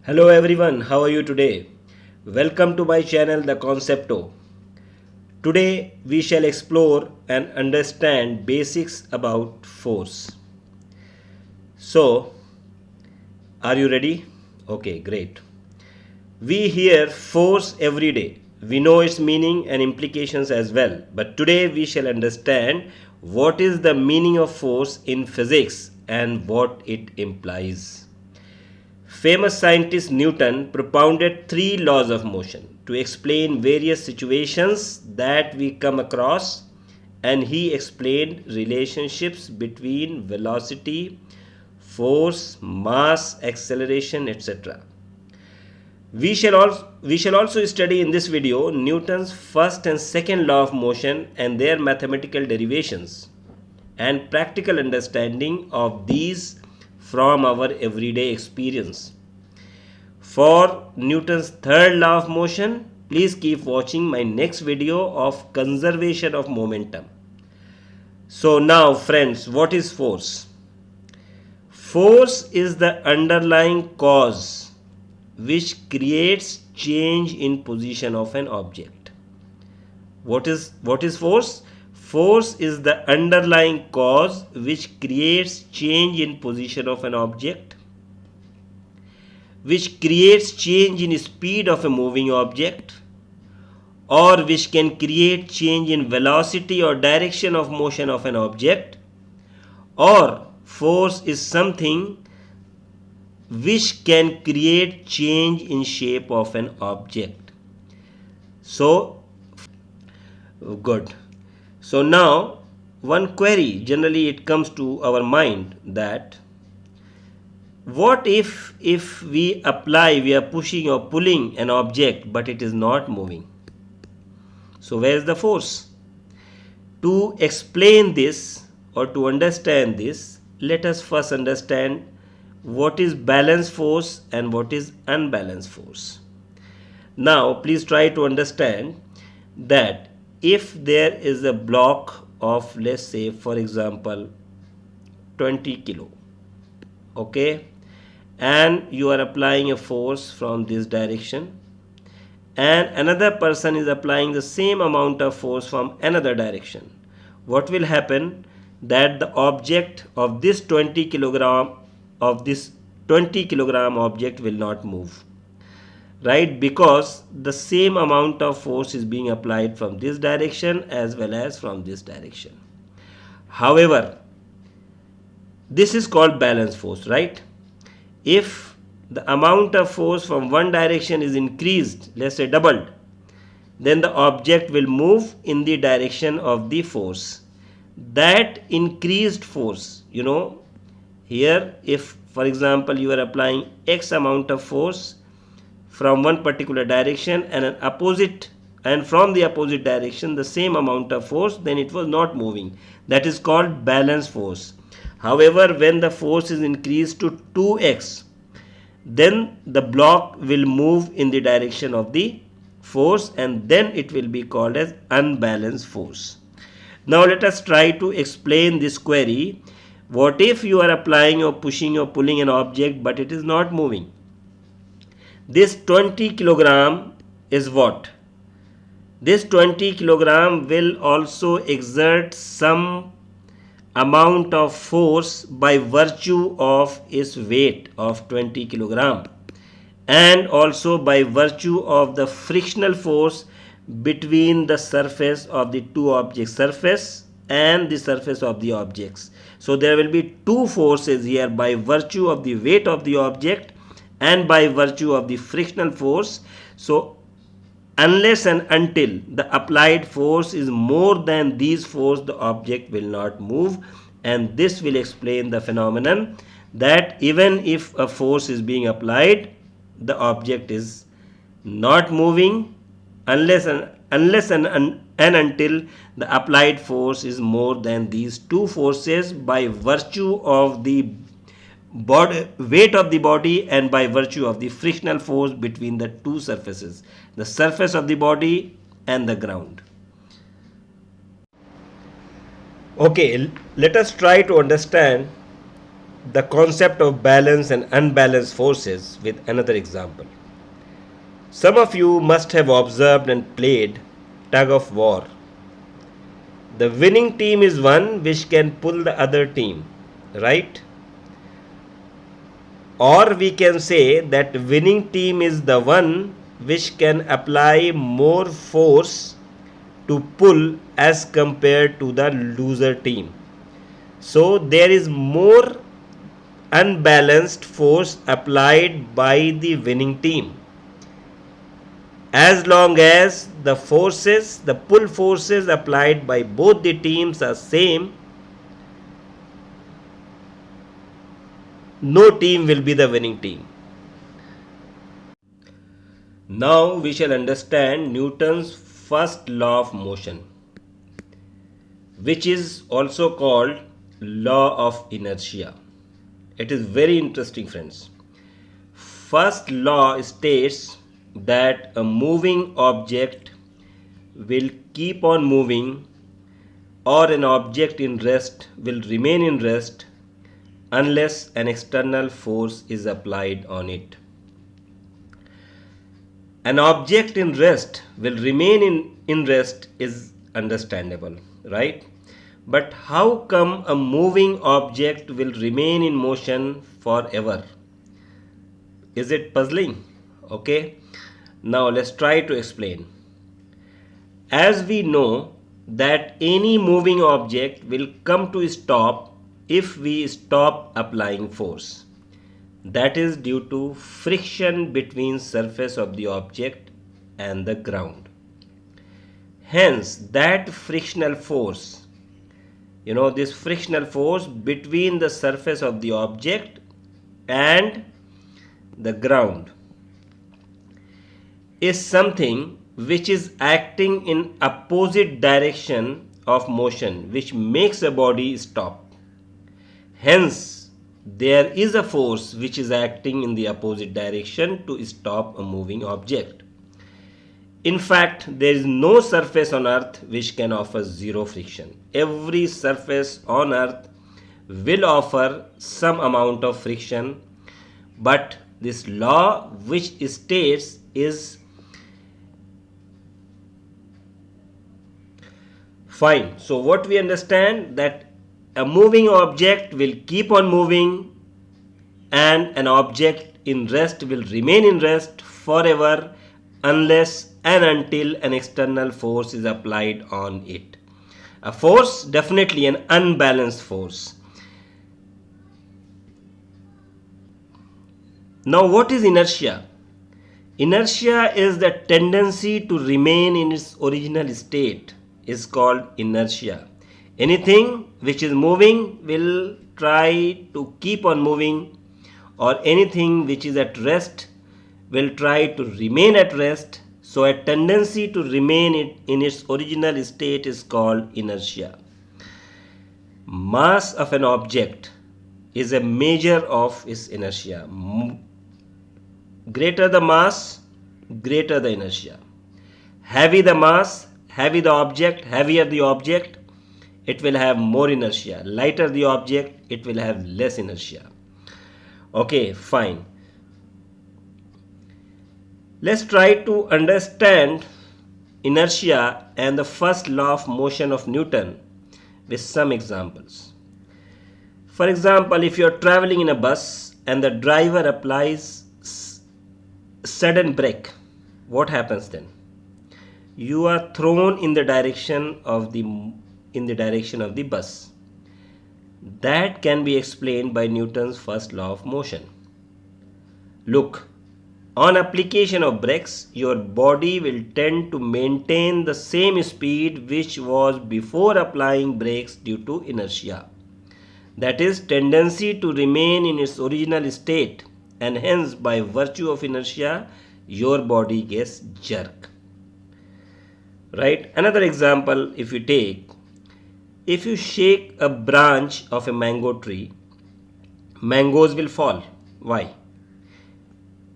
Hello everyone, how are you today? Welcome to my channel The Concepto. Today we shall explore and understand basics about force. So, are you ready? Okay, great. We hear force every day. We know its meaning and implications as well. But today we shall understand what is the meaning of force in physics and what it implies. Famous scientist Newton propounded three laws of motion to explain various situations that we come across, and he explained relationships between velocity, force, mass, acceleration, etc. We shall also study in this video Newton's first and second law of motion and their mathematical derivations and practical understanding of these from our everyday experience. For Newton's third law of motion, please keep watching my next video of conservation of momentum. So now friends, what is force? Force is the underlying cause which creates change in position of an object. What is force? Force is the underlying cause which creates change in position of an object, which creates change in speed of a moving object, or which can create change in velocity or direction of motion of an object, or force is something which can create change in shape of an object. So good. So now one query generally it comes to our mind, that what if we are pushing or pulling an object but it is not moving? So where is the force? To explain this or to understand this, let us first understand what is balanced force and what is unbalanced force. Now please try to understand that if there is a block of, let's say for example, 20 kilo, okay, and you are applying a force from this direction, and another person is applying the same amount of force from another direction, what will happen? That the object of this 20 kilogram object will not move, right? Because the same amount of force is being applied from this direction as well as from this direction. However, this is called balance force, right? If the amount of force from one direction is increased, let's say doubled, then the object will move in the direction of the force. That increased force, here if for example you are applying X amount of force from one particular direction and from the opposite direction the same amount of force, then it was not moving. That is called balance force. However, when the force is increased to 2x, then the block will move in the direction of the force, and then it will be called as unbalanced force. Now let us try to explain this query. What if you are applying or pushing or pulling an object but it is not moving? This 20 kilogram is what? This 20 kilogram will also exert some amount of force by virtue of its weight of 20 kilogram, and also by virtue of the frictional force between the surface of the two objects, surface and the surface of the objects. So there will be two forces here by virtue of the weight of the object and by virtue of the frictional force. So unless and until the applied force is more than these force, the object will not move, and this will explain the phenomenon that even if a force is being applied, the object is not moving unless and until the applied force is more than these two forces by virtue of the weight of the body and by virtue of the frictional force between the two surfaces, the surface of the body and the ground. Okay, let us try to understand the concept of balance and unbalanced forces with another example. Some of you must have observed and played tug of war. The winning team is one which can pull the other team, right? Or we can say that winning team is the one which can apply more force to pull as compared to the loser team. So there is more unbalanced force applied by the winning team. As long as the pull forces applied by both the teams are same, no team will be the winning team. Now we shall understand Newton's first law of motion, which is also called law of inertia. It is very interesting, friends. First law states that a moving object will keep on moving, or an object in rest will remain in rest unless an external force is applied on it. An object in rest will remain in rest is understandable, right? But how come a moving object will remain in motion forever? Is it puzzling? Okay. Now let's try to explain. As we know that any moving object will come to stop if we stop applying force. That is due to friction between surface of the object and the ground. Hence, that frictional force, this frictional force between the surface of the object and the ground is something which is acting in opposite direction of motion, which makes a body stop. Hence, there is a force which is acting in the opposite direction to stop a moving object. In fact, there is no surface on earth which can offer zero friction. Every surface on earth will offer some amount of friction, but this law which states is fine. So what we understand, that a moving object will keep on moving and an object in rest will remain in rest forever unless and until an external force is applied on it. A force, definitely an unbalanced force. Now what is inertia? Inertia is the tendency to remain in its original state, is called inertia. Anything which is moving will try to keep on moving, or anything which is at rest will try to remain at rest. So a tendency to remain in its original state is called inertia. Mass of an object is a measure of its inertia. Greater the mass, greater the inertia. Heavy the mass, heavy the object, heavier the object, it will have more inertia. Lighter the object, it will have less inertia. Okay, fine. Let's try to understand inertia and the first law of motion of Newton with some examples. For example, if you are traveling in a bus and the driver applies sudden brake, what happens then? You are thrown in the direction of the bus. That can be explained by Newton's first law of motion. Look, on application of brakes, your body will tend to maintain the same speed which was before applying brakes due to inertia. That is, tendency to remain in its original state, and hence by virtue of inertia your body gets jerk. Right? Another example, if you shake a branch of a mango tree, mangoes will fall. Why?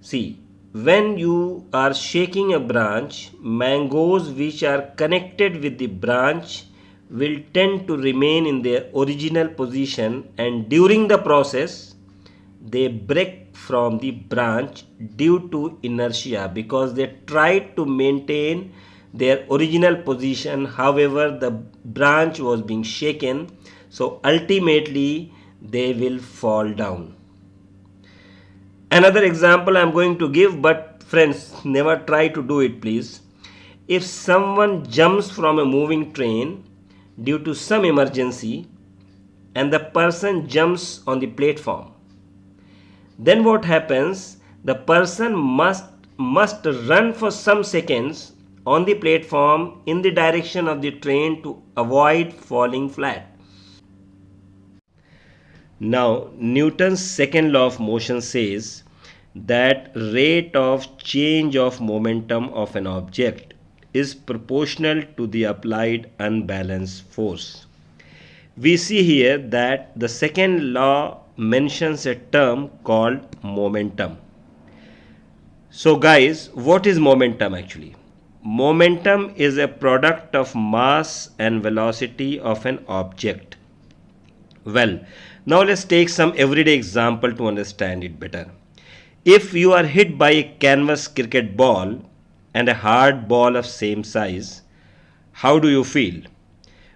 See, when you are shaking a branch, mangoes which are connected with the branch will tend to remain in their original position, and during the process they break from the branch due to inertia because they tried to maintain their original position. However, the branch was being shaken, so ultimately they will fall down. Another example I am going to give, but friends, never try to do it, please. If someone jumps from a moving train due to some emergency and the person jumps on the platform, then what happens? The person must run for some seconds on the platform in the direction of the train to avoid falling flat. Now, Newton's second law of motion says that rate of change of momentum of an object is proportional to the applied unbalanced force. We see here that the second law mentions a term called momentum. So guys, what is momentum actually? Momentum is a product of mass and velocity of an object. Well, now let's take some everyday example to understand it better. If you are hit by a canvas cricket ball and a hard ball of same size, how do you feel?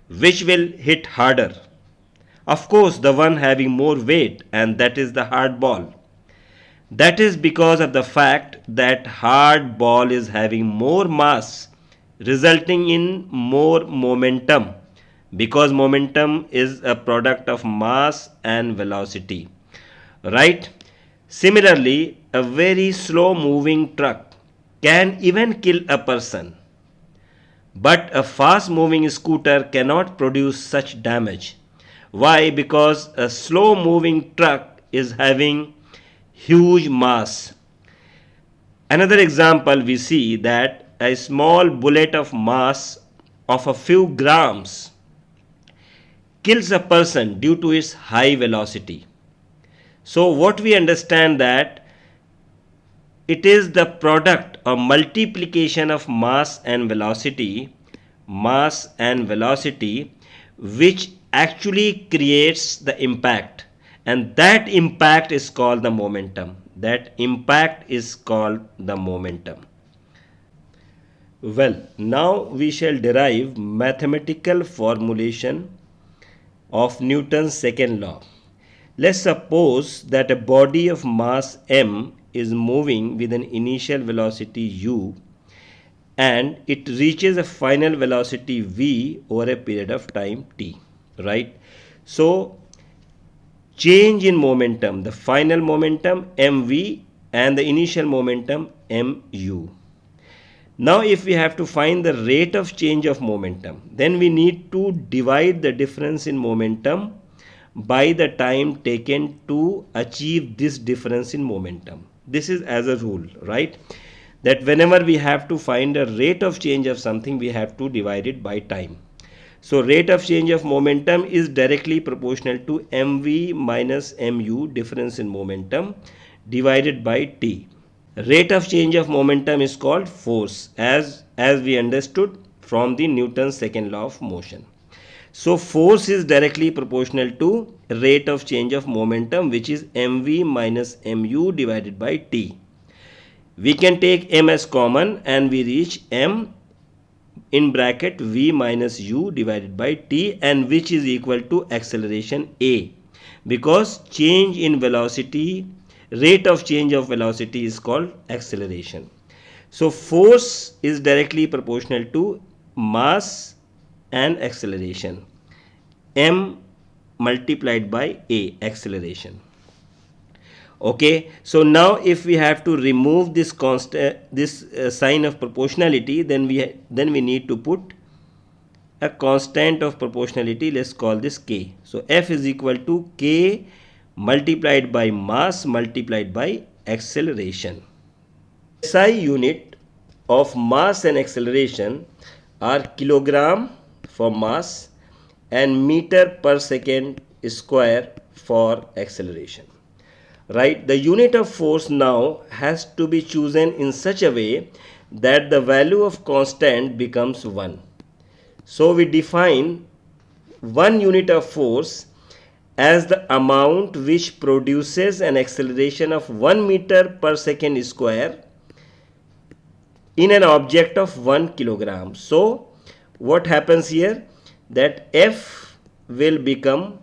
Which will hit harder? Of course, the one having more weight, and that is the hard ball. That is because of the fact that hard ball is having more mass, resulting in more momentum, because momentum is a product of mass and velocity, right? Similarly, a very slow moving truck can even kill a person, but a fast moving scooter cannot produce such damage. Why? Because a slow moving truck is having huge mass. Another example, we see that a small bullet of mass of a few grams kills a person due to its high velocity. So what we understand that it is the product or multiplication of mass and velocity which actually creates the impact, and that impact is called the momentum. Well, now we shall derive mathematical formulation of Newton's second law. Let's suppose that a body of mass m is moving with an initial velocity u and it reaches a final velocity v over a period of time t, right? So change in momentum, the final momentum mv and the initial momentum mu. Now if we have to find the rate of change of momentum, then we need to divide the difference in momentum by the time taken to achieve this difference in momentum. This is as a rule, right? That whenever we have to find a rate of change of something, we have to divide it by time. So rate of change of momentum is directly proportional to mv minus mu, difference in momentum, divided by t. Rate of change of momentum is called force, as we understood from the Newton's second law of motion. So force is directly proportional to rate of change of momentum, which is mv minus mu divided by t. We can take m as common and we reach m in bracket v minus u divided by t, and which is equal to acceleration a, because change in velocity, rate of change of velocity is called acceleration. So force is directly proportional to mass and acceleration, m multiplied by a, acceleration. Okay, so now if we have to remove this constant, sign of proportionality, then we need to put a constant of proportionality. Let's call this k. So F is equal to k multiplied by mass multiplied by acceleration. SI unit of mass and acceleration are kilogram for mass and meter per second square for acceleration. Right, the unit of force now has to be chosen in such a way that the value of constant becomes 1. So we define 1 unit of force as the amount which produces an acceleration of 1 meter per second square in an object of 1 kilogram. So what happens here, that F will become,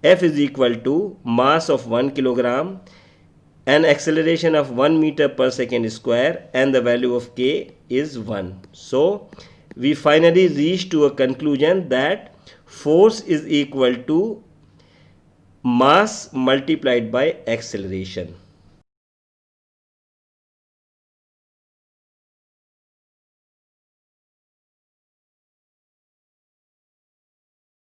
F is equal to mass of 1 kilogram, an acceleration of 1 meter per second square, and the value of K is 1. So we finally reach to a conclusion that force is equal to mass multiplied by acceleration.